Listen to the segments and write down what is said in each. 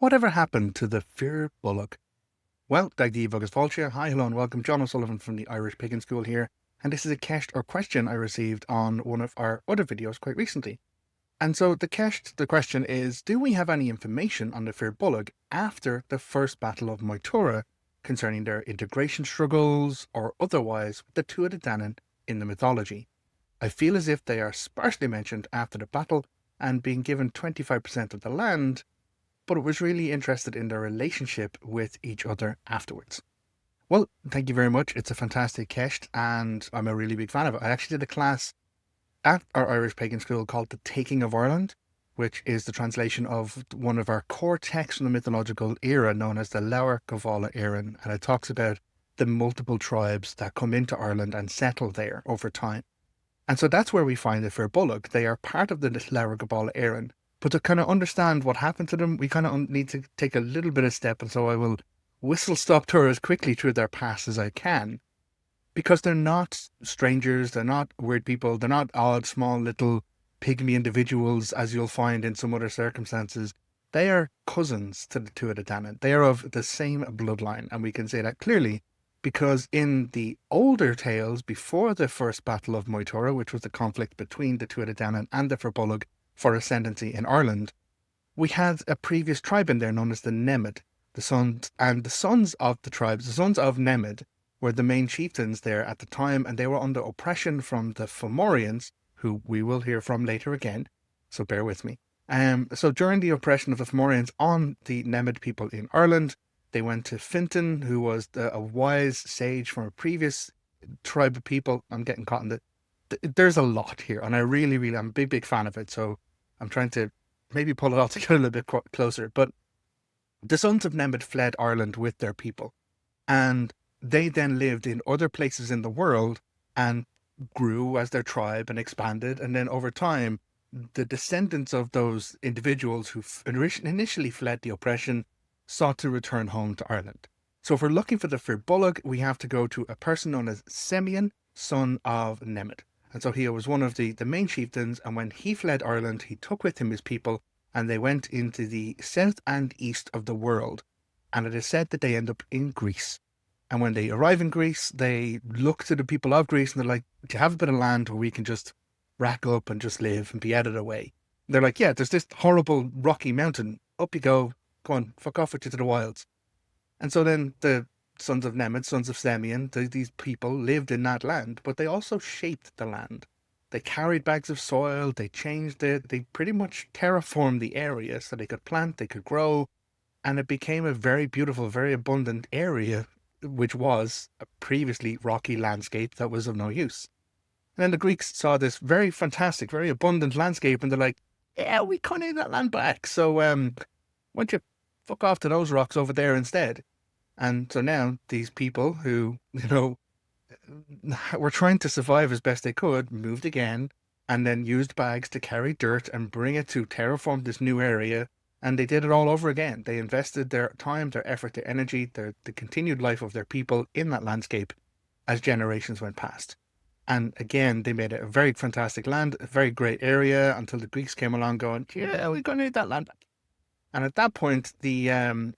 Whatever happened to the Fir Bolg? Well, Dagdi Vogus Fulcher. Hi, hello, and welcome. John O'Sullivan from the Irish Pagan School here. And this is a question I received on one of our other videos quite recently. And so the question is, do we have any information on the Fir Bolg after the first battle of Moytura concerning their integration struggles or otherwise with the Tuatha Dé Danann in the mythology? I feel as if they are sparsely mentioned after the battle and being given 25% of the land, but it was really interested in their relationship with each other afterwards. Well, thank you very much. It's a fantastic kecht, and I'm a really big fan of it. I actually did a class at our Irish Pagan School called The Taking of Ireland, which is the translation of one of our core texts from the mythological era known as the Lebor Gabála Érenn, and it talks about the multiple tribes that come into Ireland and settle there over time. And so that's where we find the Fir Bolg. They are part of the Lebor Gabála Érenn. But to kind of understand what happened to them, we kind of need to take a little bit of step. And so I will whistle-stop tour as quickly through their past as I can. Because they're not strangers, they're not weird people, they're not odd, small, little pygmy individuals as you'll find in some other circumstances. They are cousins to the Tuatha Dé Danann. They are of the same bloodline. And we can say that clearly because in the older tales, before the first Battle of Moytura, which was the conflict between the Tuatha Dé Danann and the Fir Bolg for ascendancy in Ireland, we had a previous tribe in there known as the Nemed. The sons of the tribes, the sons of Nemed, were the main chieftains there at the time, and they were under oppression from the Fomorians, who we will hear from later again, so bear with me. So during the oppression of the Fomorians on the Nemed people in Ireland, they went to Fintan, who was a wise sage from a previous tribe of people. I'm getting caught in there's a lot here, and I really, I'm a big fan of it, so I'm trying to maybe pull it all together a little bit closer. But the sons of Nemed fled Ireland with their people, and they then lived in other places in the world and grew as their tribe and expanded. And then over time, the descendants of those individuals who initially fled the oppression sought to return home to Ireland. So if we're looking for the Fir Bolg, we have to go to a person known as Semyon, son of Nemed. And so he was one of the main chieftains, and when he fled Ireland, he took with him his people, and they went into the south and east of the world. And it is said that they end up in Greece. And when they arrive in Greece, they look to the people of Greece, and they're like, do you have a bit of land where we can just rack up and just live and be out of the way? They're like, yeah, there's this horrible rocky mountain. Up you go on, fuck off with you to the wilds. And so then the sons of Nemed, sons of Semyon, these people lived in that land, but they also shaped the land. They carried bags of soil, they changed it, they pretty much terraformed the area so they could plant, they could grow, and it became a very beautiful, very abundant area, which was a previously rocky landscape that was of no use. And then the Greeks saw this very fantastic, very abundant landscape, and they're like, yeah, we kind of need that land back, so why don't you fuck off to those rocks over there instead? And so now these people who, were trying to survive as best they could, moved again, and then used bags to carry dirt and bring it to terraform this new area. And they did it all over again. They invested their time, their effort, their energy, the continued life of their people in that landscape as generations went past. And again, they made it a very fantastic land, a very great area, until the Greeks came along going, yeah, we're going to need that land back. And at that point, the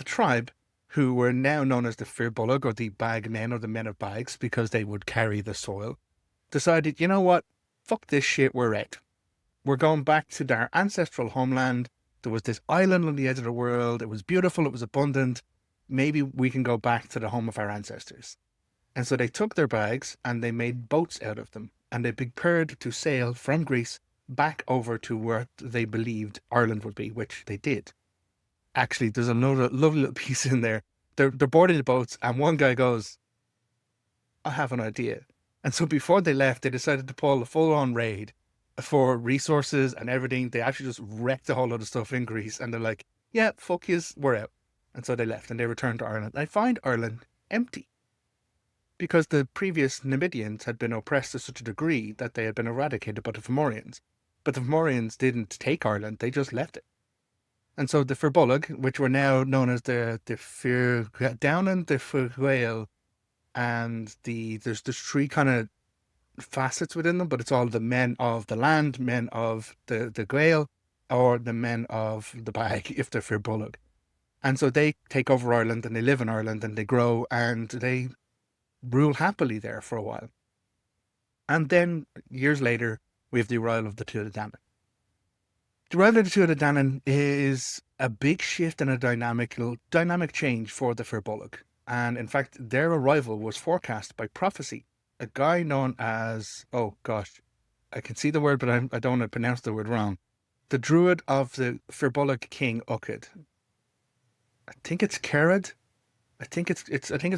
tribe, who were now known as the Fir Bolg, or the bag men, or the men of bags, because they would carry the soil, decided, you know what, fuck this shit, we're out. We're going back to their ancestral homeland. There was this island on the edge of the world. It was beautiful, it was abundant. Maybe we can go back to the home of our ancestors. And so they took their bags and they made boats out of them. And they prepared to sail from Greece back over to where they believed Ireland would be, which they did. Actually, there's another lovely little piece in there. They're boarding the boats, and one guy goes, I have an idea. And so before they left, they decided to pull a full-on raid for resources and everything. They actually just wrecked a whole lot of stuff in Greece, and they're like, yeah, fuck yous, we're out. And so they left, and they returned to Ireland. I find Ireland empty, because the previous Nemedians had been oppressed to such a degree that they had been eradicated by the Fomorians. But the Fomorians didn't take Ireland, they just left it. And so the Fir Bolg, which were now known as the Fir Danann, the Fir Gael, and there's three kind of facets within them, but it's all the men of the land, men of the Gael, or the men of the bag if they're Fir Bolg. And so they take over Ireland and they live in Ireland and they grow and they rule happily there for a while. And then years later, we have the arrival of the Tuatha Dé Danann. The arrival of the Tuatha Dé Danann is a big shift and a dynamic change for the Fir Bolg. And in fact, their arrival was forecast by prophecy. A guy known as, oh gosh, I can see the word, but I don't want to pronounce the word wrong. The druid of the Fir Bolg king Ucked. I think it's Ceist. I think it's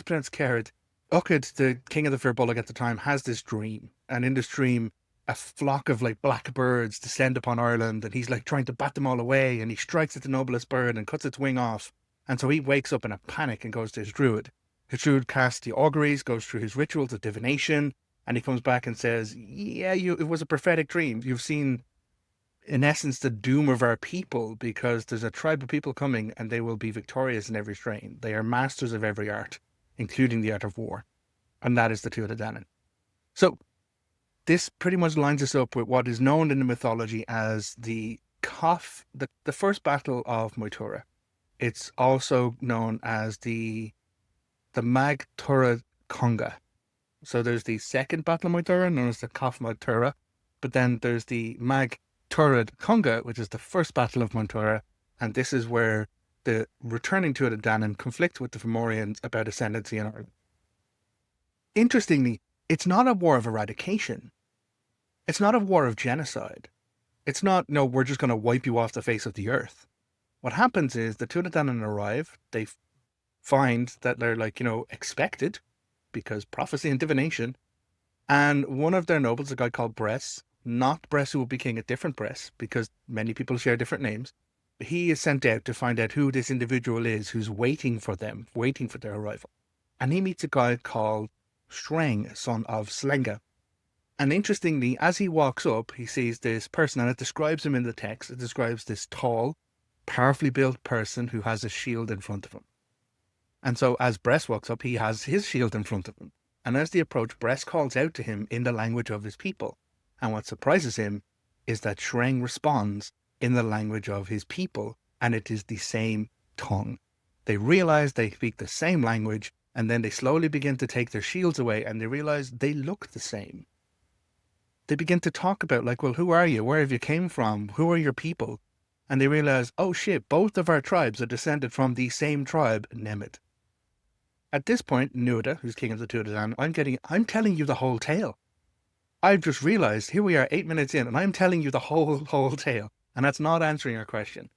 pronounced Ceist. Ucked, the king of the Fir Bolg at the time, has this dream, and in this dream, a flock of like black birds descend upon Ireland, and he's like trying to bat them all away, and he strikes at the noblest bird and cuts its wing off, and so he wakes up in a panic and goes to his druid. His druid casts the auguries, goes through his rituals of divination, and he comes back and says, "Yeah, it was a prophetic dream. You've seen, in essence, the doom of our people, because there's a tribe of people coming and they will be victorious in every strain. They are masters of every art, including the art of war." And that is the Tuatha Dé Danann. So this pretty much lines us up with what is known in the mythology as the first battle of Moytura. It's also known as the Magh Tuireadh. So there's the second battle of Moytura, known as the Moytura, but then there's the Magh Tuireadh, which is the first battle of Moytura, and this is where the returning Tuatha Dé Danann conflict with the Fomorians about ascendancy in Ireland. Interestingly, it's not a war of eradication. It's not a war of genocide. It's not, no, we're just going to wipe you off the face of the earth. What happens is the Tuatha Dé Danann arrive, they find that they're expected, because prophecy and divination, and one of their nobles, a guy called Bress, not Bress who will be king, a different Bress, because many people share different names, he is sent out to find out who this individual is who's waiting for them, waiting for their arrival. And he meets a guy called Shreng, son of Slenga. And interestingly, as he walks up, he sees this person, and it describes him in the text. It describes this tall, powerfully built person who has a shield in front of him. And so as Bress walks up, he has his shield in front of him. And as they approach, Bress calls out to him in the language of his people. And what surprises him is that Shreng responds in the language of his people, and it is the same tongue. They realize they speak the same language, and then they slowly begin to take their shields away, and they realize they look the same. They begin to talk about, like, well, who are you? Where have you came from? Who are your people? And they realize, oh shit, both of our tribes are descended from the same tribe, Nemed. At this point, Nuada, who's king of the Tuatha Dé Danann, I'm telling you the whole tale. I've just realized, here we are 8 minutes in, and I'm telling you the whole tale. And that's not answering your question.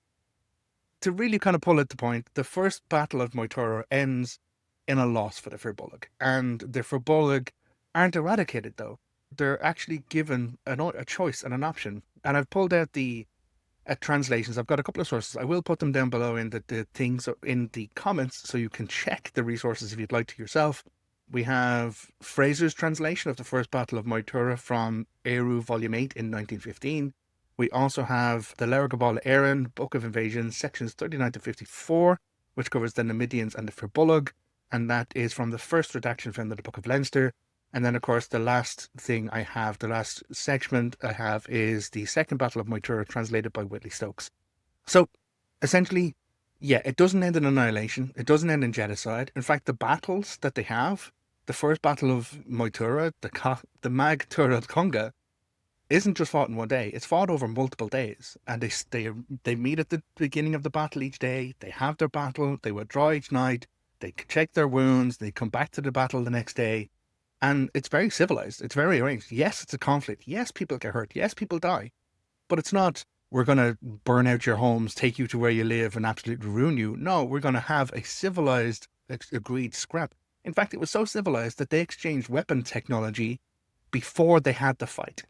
To really kind of pull it to point, the first battle of Moytura ends in a loss for the Fir Bolg. And the Fir Bolg aren't eradicated, though. They're actually given a choice and an option. And I've pulled out the translations. I've got a couple of sources. I will put them down below in the things in the comments, so you can check the resources if you'd like to yourself. We have Fraser's translation of the first battle of Moytura from Ériu, Volume 8 in 1915. We also have the Lebor Gabála Érenn, Book of Invasions, sections 39 to 54, which covers the Nemedians and the Fir Bolg, and that is from the first redaction found in the Book of Leinster. And then, of course, the last segment I have is the second battle of Moytura, translated by Whitley Stokes. So, essentially, yeah, it doesn't end in annihilation. It doesn't end in genocide. In fact, the battles that they have, the first battle of Moytura, the Magh Tuireadh, isn't just fought in one day. It's fought over multiple days. And they meet at the beginning of the battle each day. They have their battle. They withdraw each night. They check their wounds. They come back to the battle the next day. And it's very civilized. It's very arranged. Yes, it's a conflict. Yes, people get hurt. Yes, people die. But it's not, we're going to burn out your homes, take you to where you live, and absolutely ruin you. No, we're going to have a civilized, agreed scrap. In fact, it was so civilized that they exchanged weapon technology before they had the fight.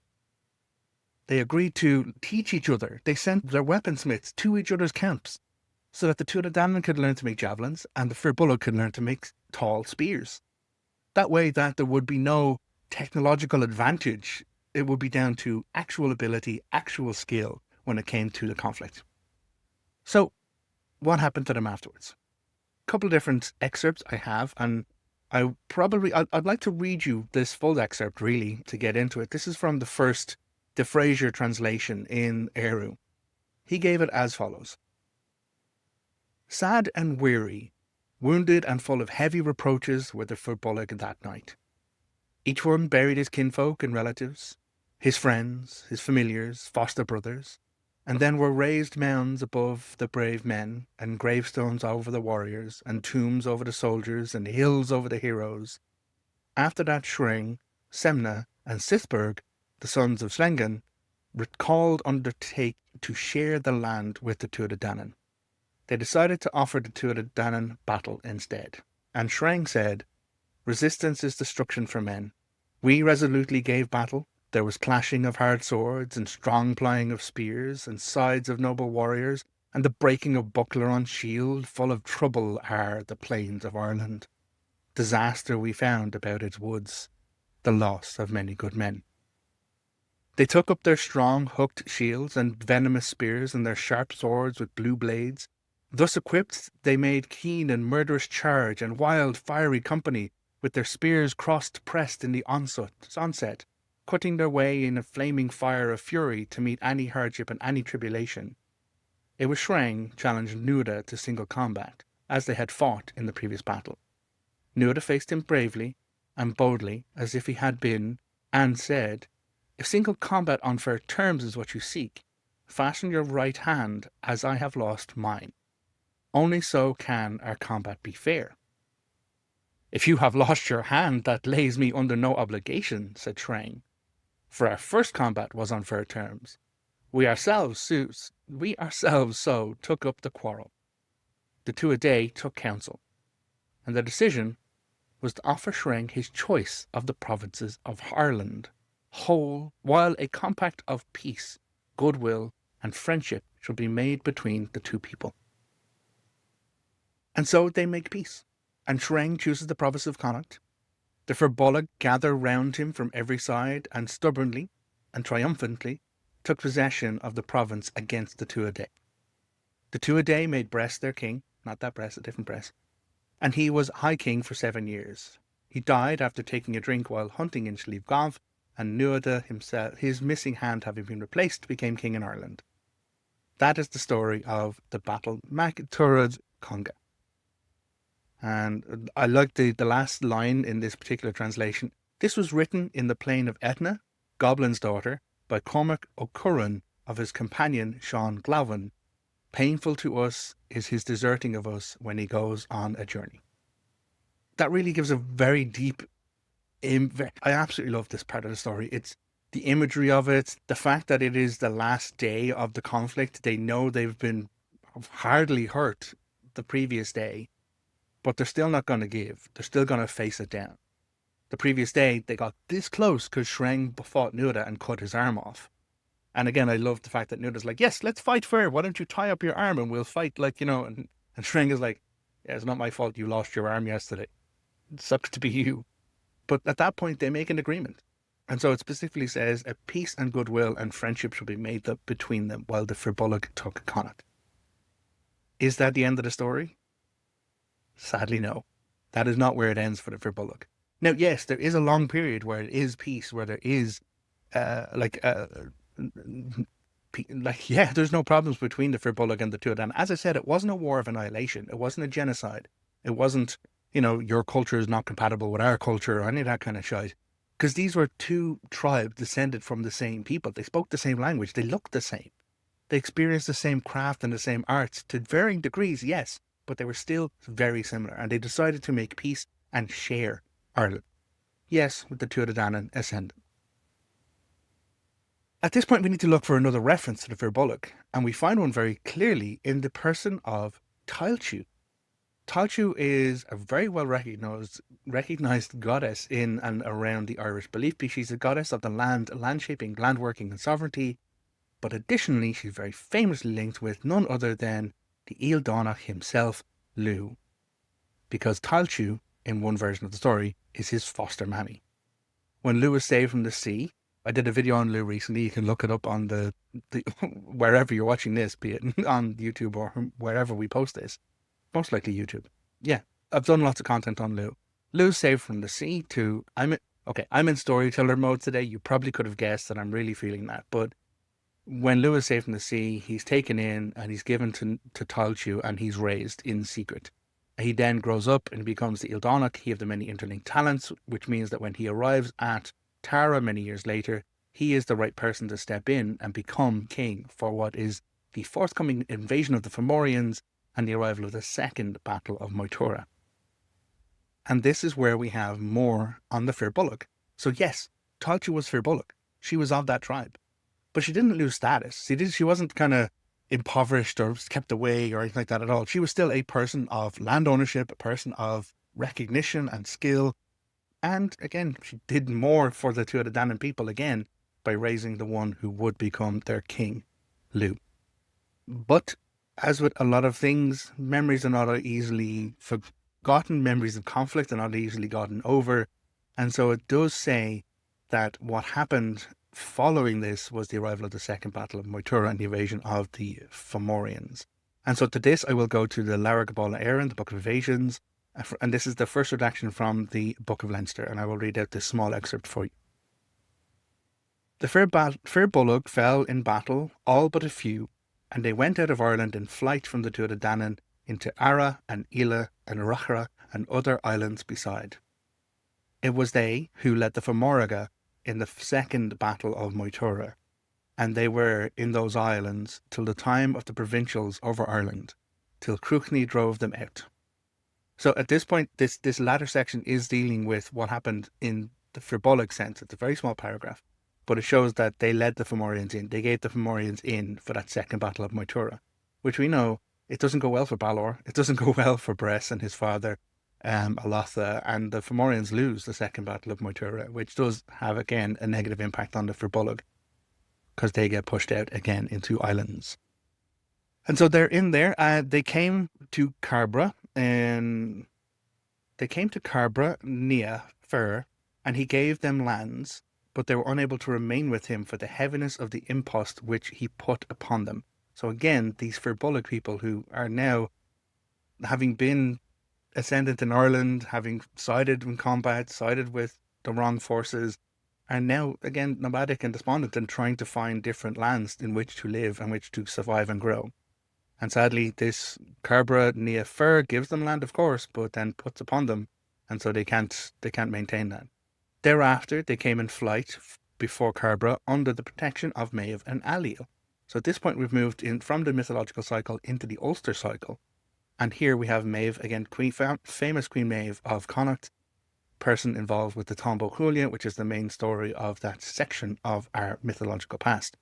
They agreed to teach each other. They sent their weaponsmiths to each other's camps so that the Tuatha Dé Danann could learn to make javelins and the Fir Bolg could learn to make tall spears. That way that there would be no technological advantage. It would be down to actual ability, actual skill when it came to the conflict. So what happened to them afterwards? A couple of different excerpts I have, and I'd like to read you this full excerpt really to get into it. This is from the Fraser translation in Ériu. He gave it as follows. Sad and weary, wounded and full of heavy reproaches were the Fir Bolg that night. Each one buried his kinfolk and relatives, his friends, his familiars, foster brothers, and then were raised mounds above the brave men, and gravestones over the warriors, and tombs over the soldiers, and hills over the heroes. After that Shring, Semna, and Sithberg, the sons of Slengen, recalled undertake to share the land with the Tuatha Dé Danann. They decided to offer the Tuatha Dé Danann battle instead, and Shreng said, "Resistance is destruction for men. We resolutely gave battle. There was clashing of hard swords, and strong plying of spears, and sides of noble warriors, and the breaking of buckler on shield. Full of trouble are the plains of Ireland. Disaster we found about its woods, the loss of many good men." They took up their strong hooked shields and venomous spears, and their sharp swords with blue blades. Thus equipped, they made keen and murderous charge, and wild fiery company, with their spears crossed pressed in the onset, cutting their way in a flaming fire of fury to meet any hardship and any tribulation. It was Shreng challenged Nuada to single combat, as they had fought in the previous battle. Nuada faced him bravely and boldly, as if he had been, and said, "If single combat on fair terms is what you seek, fasten your right hand, as I have lost mine. Only so can our combat be fair." "If you have lost your hand, that lays me under no obligation," said Shreng, "for our first combat was on fair terms. We ourselves so took up the quarrel." The Tuatha Dé took counsel, and the decision was to offer Shreng his choice of the provinces of Ireland, whole, while a compact of peace, goodwill, and friendship should be made between the two people. And so they make peace, and Shreng chooses the province of Connacht. The Fir Bolg gather round him from every side, and stubbornly and triumphantly took possession of the province against the Tuatha Dé. The Tuatha Dé made Bress their king, not that Bress, a different Bress, and he was High King for 7 years. He died after taking a drink while hunting in Slieve, and Nuada himself, his missing hand having been replaced, became king in Ireland. That is the story of the battle Magh Tuireadh Conga. And I like the last line in this particular translation. This was written in the plain of Etna, Goblin's daughter, by Cormac O'Curran of his companion Sean Glavin. Painful to us is his deserting of us when he goes on a journey. That really gives a very deep... I absolutely love this part of the story. It's the imagery of it, the fact that it is the last day of the conflict. They know they've been hardly hurt the previous day, but they're still not going to give. They're still going to face it down. The previous day, they got this close because Shreng fought Nuada and cut his arm off. And again, I love the fact that Nuada's like, "Yes, let's fight fair. Why don't you tie up your arm and we'll fight," and Shreng is like, "Yeah, it's not my fault you lost your arm yesterday. It sucks to be you." But at that point, they make an agreement. And so it specifically says, "A peace and goodwill and friendship shall be made up between them while the Fir Bolg took Connacht." Is that the end of the story? Sadly, no. That is not where it ends for the Fir Bolg. Now, yes, there is a long period where it is peace, where there is, there's no problems between the Fir Bolg and the Tuatha Dé Danann. As I said, it wasn't a war of annihilation. It wasn't a genocide. It wasn't, your culture is not compatible with our culture or any of that kind of shite. Because these were two tribes descended from the same people. They spoke the same language. They looked the same. They experienced the same craft and the same arts to varying degrees, yes, but they were still very similar. And they decided to make peace and share Ireland. Yes, with the Tuatha Dé Danann ascendant. At this point, we need to look for another reference to the Fir Bolg, and we find one very clearly in the person of Tailtiu. Tailtiu is a very well recognized goddess in and around the Irish belief. She's a goddess of the land shaping, land working, and sovereignty. But additionally, she's very famously linked with none other than the Eel Donach himself, Lugh, because Tailtiu, in one version of the story, is his foster mammy. When Lugh was saved from the sea, I did a video on Lugh recently. You can look it up on the wherever you're watching this, be it on YouTube or wherever we post this. Most likely YouTube. Yeah, I've done lots of content on Lugh. Lugh's saved from the sea I'm in storyteller mode today. You probably could have guessed that I'm really feeling that, but When Lugh saved from the sea, he's taken in and he's given to Tailtiu and he's raised in secret. He then grows up and becomes the Ildonach. He has the many interlinked talents, which means that when he arrives at Tara many years later, he is the right person to step in and become king for what is the forthcoming invasion of the Fomorians and the arrival of the second Battle of Moytura. And this is where we have more on the Fir Bolg. So yes, Tailtiu was Fir Bolg. She was of that tribe. But she didn't lose status. She wasn't kind of impoverished or kept away or anything like that at all. She was still a person of land ownership, a person of recognition and skill. And again, she did more for the Tuatha Dé Danann people again by raising the one who would become their king, Lugh. But as with a lot of things, memories are not easily forgotten. Memories of conflict are not easily gotten over. And so it does say that what happened following this was the arrival of the second Battle of Moytura and the invasion of the Fomorians. And so to this, I will go to the Lebor Gabála Érenn, the Book of Invasions, and this is the first redaction from the Book of Leinster, and I will read out this small excerpt for you. The Fir Bolg fell in battle, all but a few, and they went out of Ireland in flight from the Tuatha Dé Danann into Ara and Ila and Rachra and other islands beside. It was they who led the Fomorga in the second Battle of Moytura, and they were in those islands till the time of the provincials over Ireland, till Cruachney drove them out. So at this point, this latter section is dealing with what happened in the Fir Bolg sense. It's a very small paragraph, but it shows that they led the Fomorians in. They gave the Fomorians in for that second Battle of Moytura, which we know it doesn't go well for Balor. It doesn't go well for Bress and his father, Alatha, and the Fomorians lose the second Battle of Moytura, which does have, again, a negative impact on the Fir Bolg because they get pushed out again into islands. And so they're in there. They came to Carbra, and they came to Carbra, Nia, Fir, and he gave them lands, but they were unable to remain with him for the heaviness of the impost which he put upon them. So again, these Fir Bolg people who are now, having been ascendant in Ireland, having sided in combat, sided with the wrong forces, are now again nomadic and despondent and trying to find different lands in which to live and which to survive and grow. And sadly, this Carbra Nia Fir gives them land, of course, but then puts upon them, and so they can't maintain that. Thereafter, they came in flight before Carbra under the protection of Maeve and Ériu. So at this point, we've moved in from the mythological cycle into the Ulster cycle. And here we have Maeve, again, famous Queen Maeve of Connacht, person involved with the Tombo Julia, which is the main story of that section of our mythological past.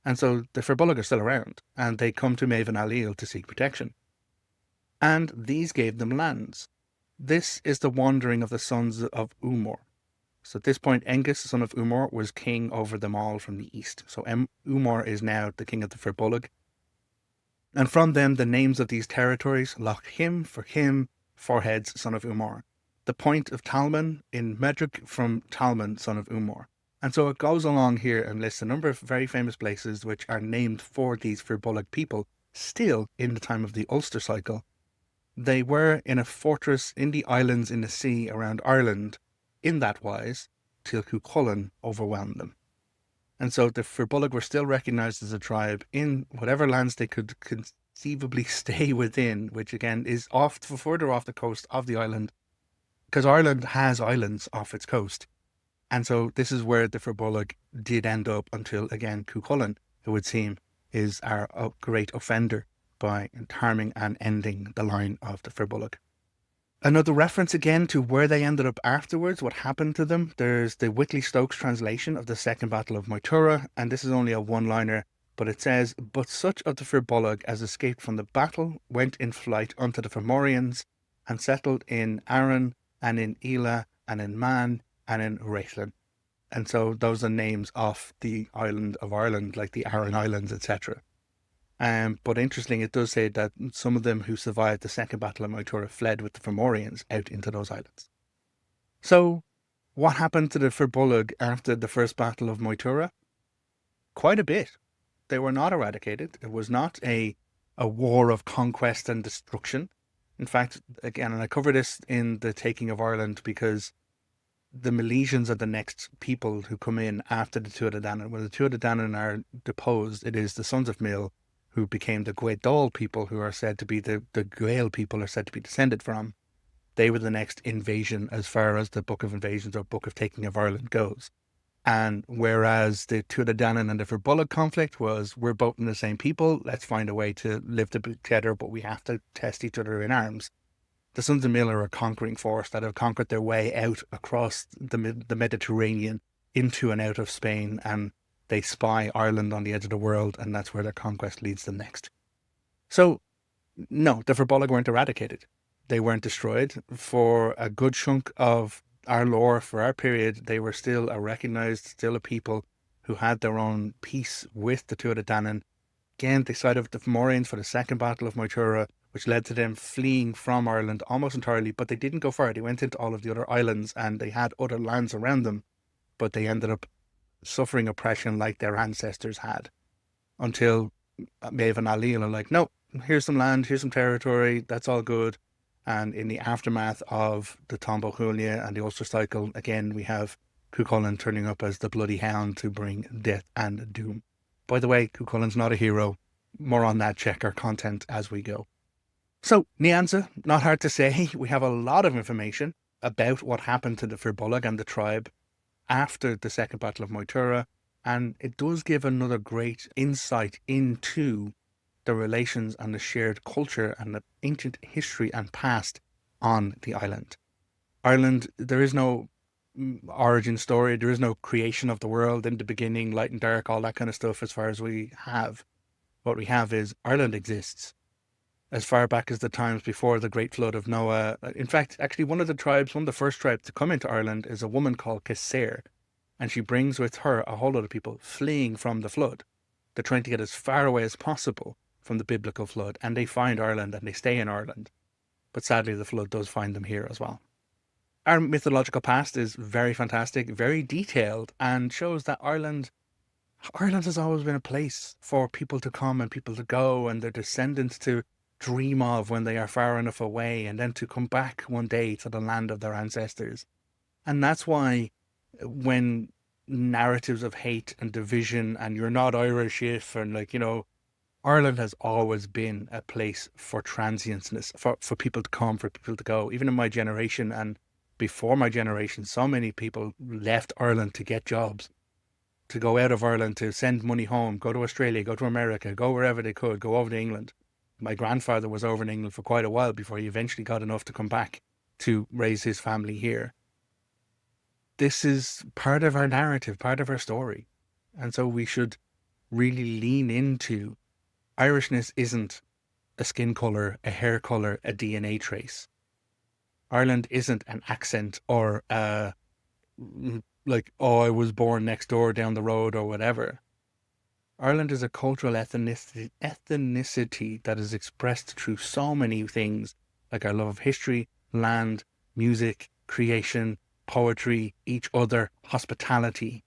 And so the Fir Bolg are still around, and they come to Maeve and Ériu to seek protection. And these gave them lands. This is the wandering of the sons of Umor. So at this point, Angus, the son of Umor, was king over them all from the east. So Umor is now the king of the Fir Bolg. And from them, the names of these territories, Loch Him for him, Foreheads, son of Umor. The point of Talman in Medric from Talman, son of Umor. And so it goes along here and lists a number of very famous places which are named for these Fir Bolg people, still in the time of the Ulster cycle. They were in a fortress in the islands in the sea around Ireland, in that wise, till Cuchulainn overwhelmed them. And so the Fir Bolg were still recognised as a tribe in whatever lands they could conceivably stay within, which again is further off the coast of the island, because Ireland has islands off its coast. And so this is where the Fir Bolg did end up until, again, Cuchulainn, it would seem, is our great offender by harming and ending the line of the Fir Bolg. Another reference again to where they ended up afterwards, what happened to them. There's the Whitley Stokes translation of the Second Battle of Moytura, and this is only a one-liner, but it says, "But such of the Fir Bolg as escaped from the battle went in flight unto the Fomorians, and settled in Arran, and in Ila, and in Man, and in Rathlin." And so those are names of the island of Ireland, like the Aran Islands, etc. But interestingly, it does say that some of them who survived the Second Battle of Moytura fled with the Fomorians out into those islands. So what happened to the Fir Bolg after the First Battle of Moytura? Quite a bit. They were not eradicated. It was not a war of conquest and destruction. In fact, again, and I cover this in the Taking of Ireland, because the Milesians are the next people who come in after the Tuatha Dé Danann. When the Tuatha Dé Danann are deposed, it is the sons of Mill who became the Gweddol people, who are said to be the Gael people are said to be descended from. They were the next invasion as far as the Book of Invasions or Book of Taking of Ireland goes. And whereas the Tuatha Dé Danann and the Fir Bolg conflict was, we're both in the same people, let's find a way to live together, but we have to test each other in arms. The Sons of Mill are a conquering force that have conquered their way out across the Mediterranean into and out of Spain, and they spy Ireland on the edge of the world, and that's where their conquest leads them next. So, no, the Fir Bolg weren't eradicated. They weren't destroyed. For a good chunk of our lore, for our period, they were still still a people who had their own peace with the Tuatha Dé Danann. Again, they sided with the Fomorians for the Second Battle of Moytura, which led to them fleeing from Ireland almost entirely, but they didn't go far. They went into all of the other islands and they had other lands around them, but they ended up suffering oppression like their ancestors had, until Maeve and Ali are like, no, here's some land, here's some territory, that's all good. And in the aftermath of the Tombo Chulia and the Ulster cycle, again, we have Cuchulainn turning up as the bloody hound to bring death and doom. By the way, Cuchulainn's not a hero. More on that, check our content as we go. So, Nyanza, not hard to say. We have a lot of information about what happened to the Fir Bolg and the tribe after the Second Battle of Moytura, and it does give another great insight into the relations and the shared culture and the ancient history and past on the island. Ireland, there is no origin story, there is no creation of the world in the beginning, light and dark, all that kind of stuff as far as we have. What we have is Ireland exists as far back as the times before the Great Flood of Noah. In fact, actually one of the first tribes to come into Ireland is a woman called Ceist, and she brings with her a whole lot of people fleeing from the flood. They're trying to get as far away as possible from the biblical flood, and they find Ireland and they stay in Ireland. But sadly, the flood does find them here as well. Our mythological past is very fantastic, very detailed, and shows that Ireland has always been a place for people to come and people to go, and their descendants to dream of when they are far enough away, and then to come back one day to the land of their ancestors. And that's why when narratives of hate and division and you're not Irish if, and Ireland has always been a place for transientness, for people to come, for people to go. Even in my generation and before my generation, so many people left Ireland to get jobs, to go out of Ireland, to send money home, go to Australia, go to America, go wherever they could, go over to England. My grandfather was over in England for quite a while before he eventually got enough to come back to raise his family here. This is part of our narrative, part of our story. And so we should really lean into Irishness isn't a skin colour, a hair colour, a DNA trace. Ireland isn't an accent or I was born next door down the road or whatever. Ireland is a cultural ethnicity that is expressed through so many things, like our love of history, land, music, creation, poetry, each other, hospitality,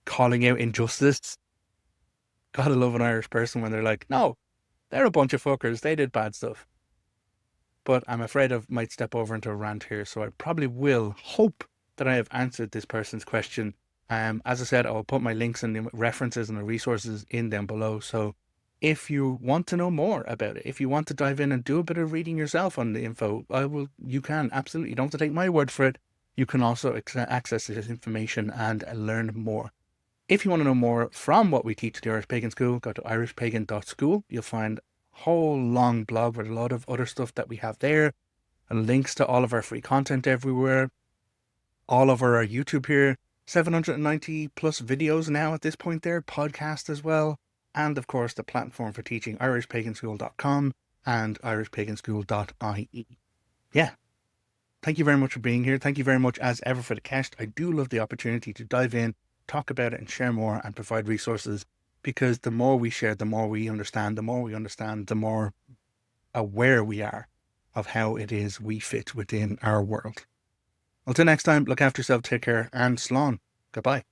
calling out injustice. Gotta love an Irish person when they're like, no, they're a bunch of fuckers, they did bad stuff. But I'm afraid I might step over into a rant here, so I probably will hope that I have answered this person's question. As I said, I'll put my links and the references and the resources in down below. So if you want to know more about it, if you want to dive in and do a bit of reading yourself on the info, you can, absolutely. You don't have to take my word for it. You can also access this information and learn more. If you want to know more from what we teach at the Irish Pagan School, go to irishpagan.school. You'll find a whole long blog with a lot of other stuff that we have there, and links to all of our free content everywhere, all over our YouTube here, 790 plus videos now at this point there, podcast as well, and of course the platform for teaching, irishpaganschool.com and irishpaganschool.ie. Yeah. Thank you very much for being here. Thank you very much as ever for the cast. I do love the opportunity to dive in, talk about it and share more and provide resources, because the more we share, the more we understand, the more aware we are of how it is we fit within our world. Until next time, look after yourself, take care, and slán. Goodbye.